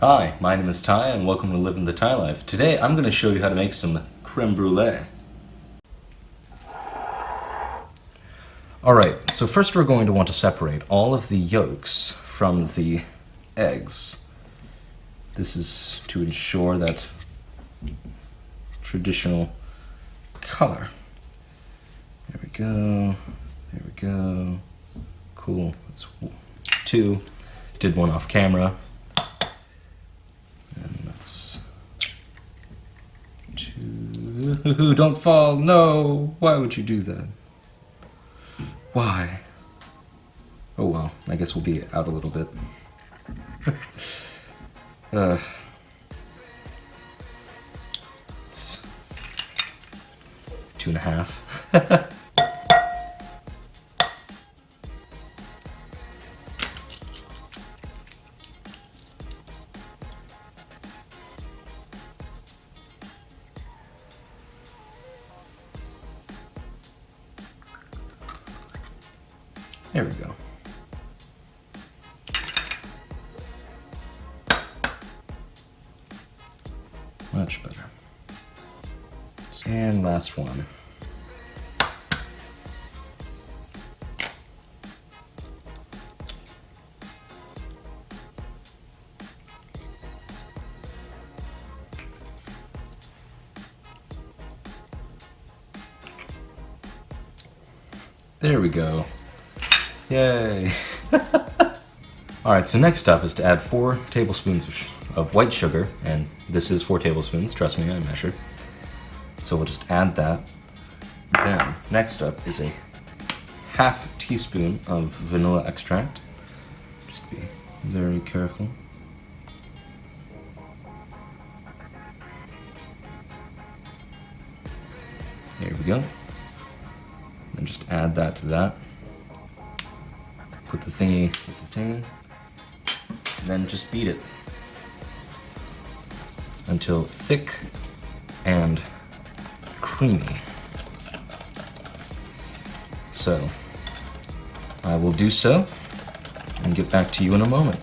Hi, my name is Ty and welcome to Living the Thai Life. Today I'm going to show you how to make some creme brulee. Alright, so first we're going to want to separate all of the yolks from the eggs. This is to ensure that traditional color. There we go, there we go. Cool, that's two. Did one off camera. And that's two. Don't fall, no! Why would you do that? Why? Oh well, I guess we'll be out a little bit. It's 2.5. There we go. Much better. And last one. There we go. Yay! Alright, so next up is to add 4 tablespoons of white sugar, and this is 4 tablespoons, trust me, I measured. So we'll just add that. Then, next up is a half teaspoon of vanilla extract. Just be very careful. There we go. Then just add that to that. Put the thingy with the thingy, and then just beat it until thick and creamy. So, I will do so and get back to you in a moment.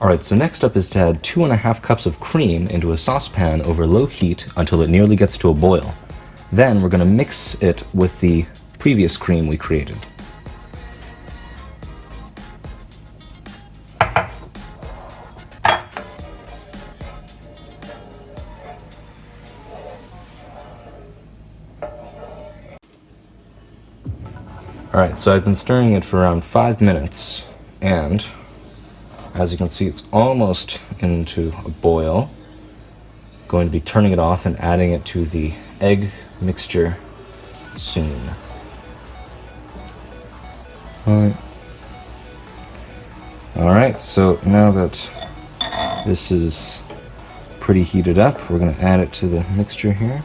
Alright, so next up is to add 2.5 cups of cream into a saucepan over low heat until it nearly gets to a boil. Then we're going to mix it with the previous cream we created. Alright, so I've been stirring it for around 5 minutes, and as you can see, it's almost into a boil. Going to be turning it off and adding it to the egg mixture soon. Alright, so now that this is pretty heated up, we're going to add it to the mixture here.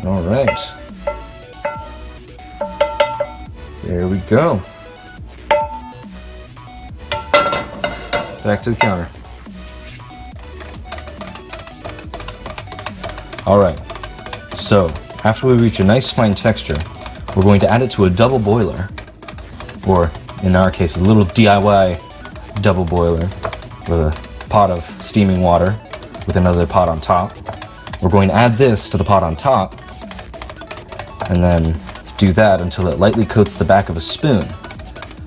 Alright. There we go. Back to the counter. Alright. So, after we reach a nice fine texture, we're going to add it to a double boiler. Or, in our case, a little DIY double boiler with a pot of steaming water with another pot on top. We're going to add this to the pot on top, and then do that until it lightly coats the back of a spoon.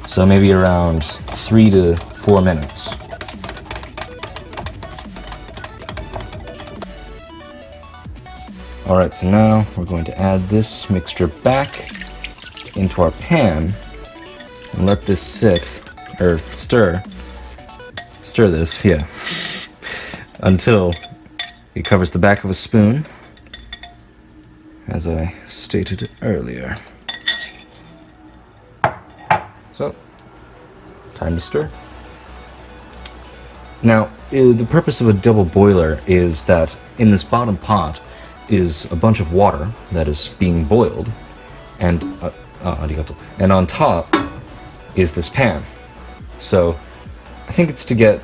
So maybe around 3 to 4 minutes. Alright, so now we're going to add this mixture back into our pan and let this sit, or stir this, yeah, until it covers the back of a spoon, as I stated earlier. So, time to stir. Now, the purpose of a double boiler is that in this bottom pot is a bunch of water that is being boiled, and on top is this pan. So I think it's to get,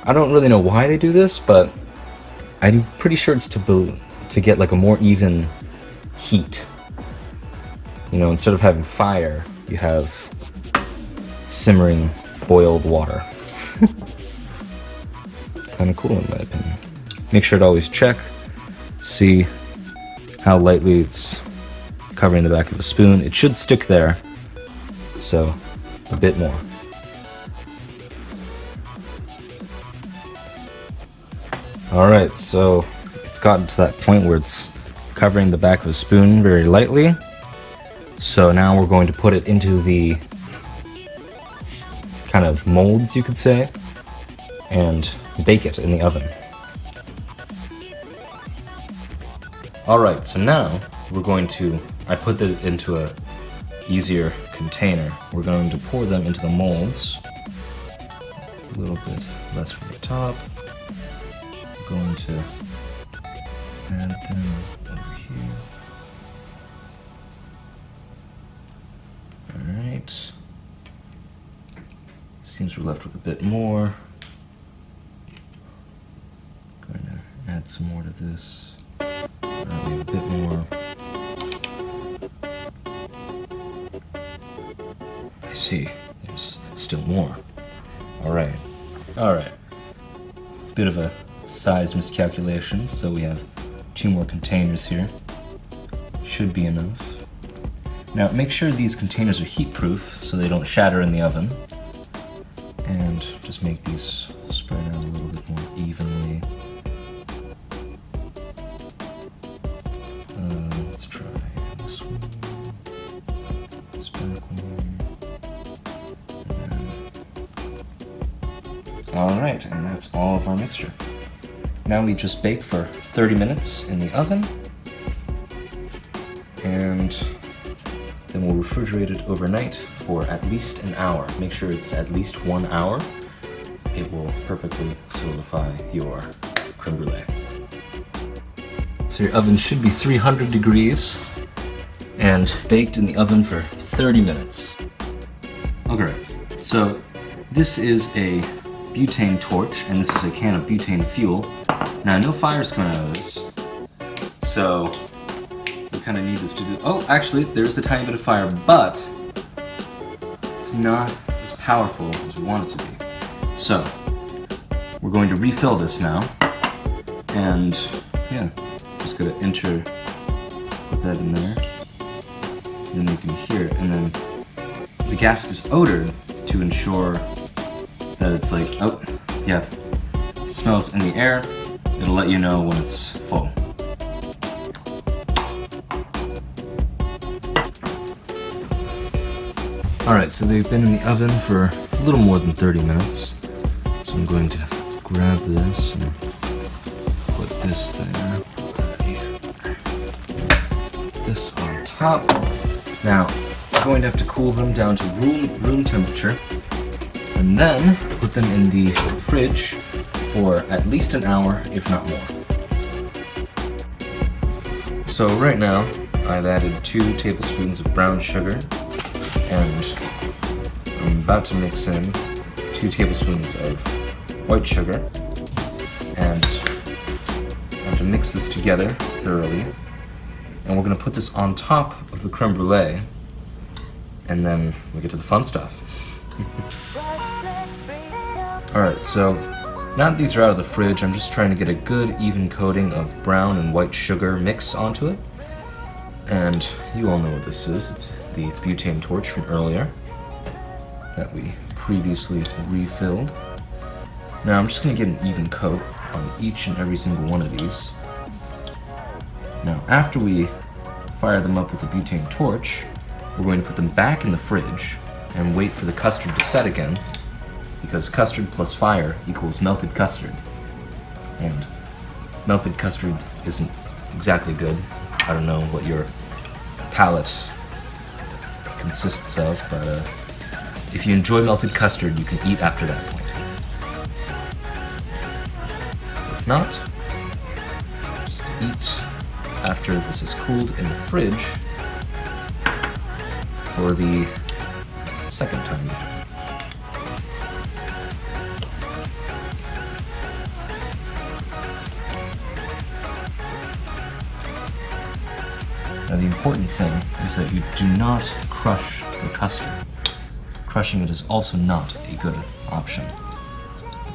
I don't really know why they do this, but I'm pretty sure it's to get like a more even heat. You know, instead of having fire, you have simmering boiled water. Kind of cool in my opinion. Make sure to always check, see how lightly it's covering the back of a spoon. It should stick there, so a bit more. Alright, so it's gotten to that point where it's covering the back of a spoon very lightly. So now we're going to put it into the kind of molds, you could say, and bake it in the oven. Alright, so now we're going to, I put it into a easier container. We're going to pour them into the molds. A little bit less from the top. We're going to add them over here. Alright. Seems we're left with a bit more. Going to add some more to this. Maybe a bit more. I see. There's still more. Alright. Alright. Bit of a size miscalculation, so we have 2 more containers here. Should be enough. Now make sure these containers are heat proof so they don't shatter in the oven. And just make these spread out a little bit more evenly. Let's try this one. This back one. Alright, and that's all of our mixture. Now we just bake for 30 minutes in the oven. And then we'll refrigerate it overnight for at least an hour. Make sure it's at least 1 hour. It will perfectly solidify your creme brulee. So your oven should be 300 degrees and baked in the oven for 30 minutes. Okay, so this is a butane torch and this is a can of butane fuel. Now no fire's coming out of this, so we kind of need this to do. Oh, actually, there's a tiny bit of fire, but it's not as powerful as we want it to be. So we're going to refill this now, and yeah, just gonna put that in there, and then you can hear it, and then the gas is odored to ensure that it's like, oh, yeah, it smells in the air. It'll let you know when it's full. Alright, so they've been in the oven for a little more than 30 minutes. So I'm going to grab this and put this there. This on top. Now, I'm going to have to cool them down to room temperature, and then put them in the fridge for at least an hour, if not more. So right now, I've added 2 tablespoons of brown sugar, and I'm about to mix in 2 tablespoons of white sugar, and I'm going to mix this together thoroughly, and we're going to put this on top of the creme brulee, and then we get to the fun stuff. Alright, so now that these are out of the fridge, I'm just trying to get a good even coating of brown and white sugar mix onto it. And you all know what this is. It's the butane torch from earlier that we previously refilled. Now I'm just going to get an even coat on each and every single one of these. Now after we fire them up with the butane torch, we're going to put them back in the fridge and wait for the custard to set again, because custard plus fire equals melted custard. And melted custard isn't exactly good. I don't know what your palate consists of, but if you enjoy melted custard, you can eat after that point. If not, just eat after this is cooled in the fridge for the second time. Now the important thing is that you do not crush the custard. Crushing it is also not a good option.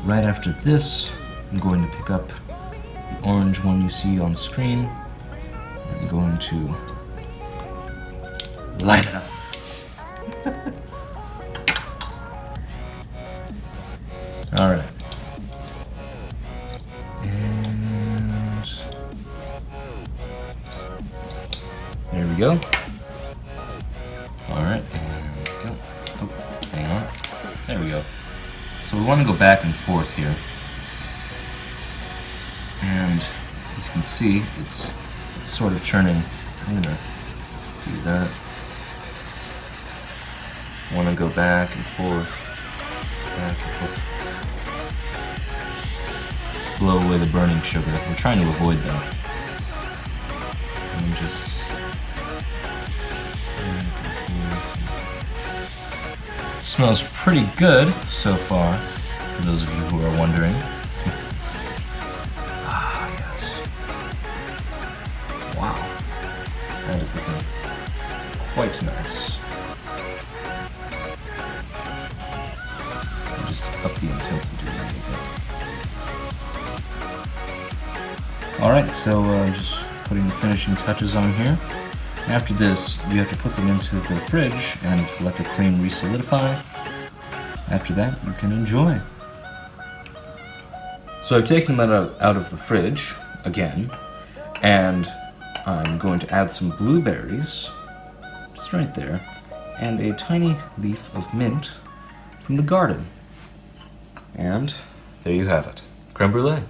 Right after this, I'm going to pick up the orange one you see on screen. I'm going to line it up. All right. And there we go. All right, and go. Oh, hang on. There we go. So we want to go back and forth here. And as you can see, it's sort of turning. I'm gonna do that. I want to go back and forth, back and forth. Blow away the burning sugar. We're trying to avoid that. And just smells pretty good so far, for those of you who are wondering. Ah, yes. Wow. That is looking quite nice. I'll just up the intensity a little bit. Alright, so just putting the finishing touches on here. After this, you have to put them into the fridge and let the cream re-solidify. After that, you can enjoy. So I've taken them out of the fridge, again, and I'm going to add some blueberries, just right there, and a tiny leaf of mint from the garden. And there you have it, creme brulee.